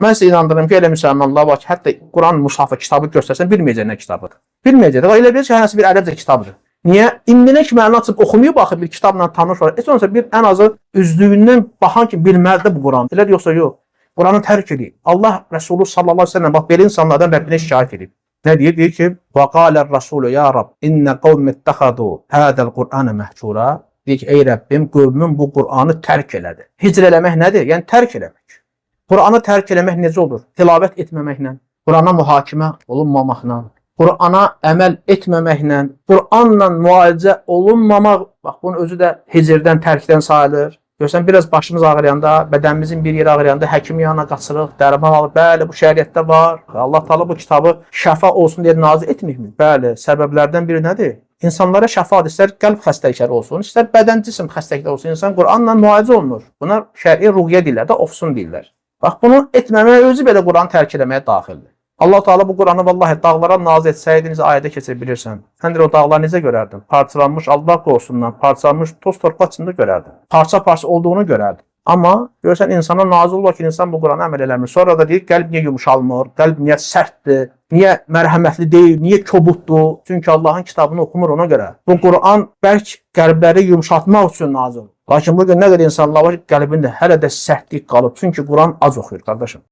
Mən sizə inandırım ki, elə müsəlmanlar var ki, hətta Quran Musafı kitabı göstərsən, bilməyəcək nə kitabıdır. Bilməyəcək. Elə bir ki, hənəsi bir ərəbcə kitabdır. Niyə? İndinə ki, mənə açıb oxumayıb baxıb bir kitabla tanış var. Olsa bir ən azı üzlüyündən baxan ki, bilməlidir bu Quran. Elə yoxsa yox. Quranı tərk edib. Allah Resulü sallallahu aleyhi ve sellem bax belə insanlardan Rəbbinə şikayət edib. Nə deyir? Deyir ki, və qalər Rasulü ya Rab, innə qavmi ittəxadu hədəl Qur'anı məhcura. Deyir ki, ey Rəbbim, qövmüm bu Qur'anı tərk elədi. Hicr eləmək nədir? Yəni tərk eləmək. Qur'anı tərk eləmək necə olur? Tilavət etməməklə, Qur'ana mühakimə olunmamaqla, Qur'ana əməl etməməklə, Qur'anla müalicə olunmamaq, bax bunun özü də hicrdən, tərkdən sayılır. Görsən, biraz başımız ağrıyanda, bədənimizin bir yeri ağrıyanda həkim yanına qaçırıq, dərman alır. Bəli, bu şəriətdə var. Allah Teala bu kitabı şəfa olsun deyə nazil etməyib. Bəli, səbəblərdən biri nədir? İnsanlara şəfadır, istər qəlb xəstəlikləri olsun, istər bədən cisim xəstəlikləri olsun, insan Qur'anla müalicə olunur. Buna şəri ruhiyyə deyirlər də, ofsun deyirlər. Bax, bunu etməməyə özü belə Qur'anı tərk eləməyə daxildir. Allah Teala bu Qur'anı vallahi dağlara nazil etsəydiniz, ayədə keçə bilirsən. Sən də o dağlar necə görərdin? Parçalanmış Allah qorusundan, parçalanmış toz torpaq içində görərdin. Parça-parça olduğunu görərdin. Amma görsən insana nazil olur ki, insan bu Qur'ana əməl eləmir. Sonra da deyir, qəlb niyə yumuşalmır, qəlb niyə sərtdir, niyə mərhəmətli deyil, niyə kobuddur? Çünki Allahın kitabını oxumur ona görə. Bu Qur'an bəlkə qəlbləri yumuşatmaq üçün nazil olur. Lakin bugün nə qədər insanlar var ki, qəlbində hələ də sərtlik qalıb. Çünki Qur'an az oxuyur, qardaşım.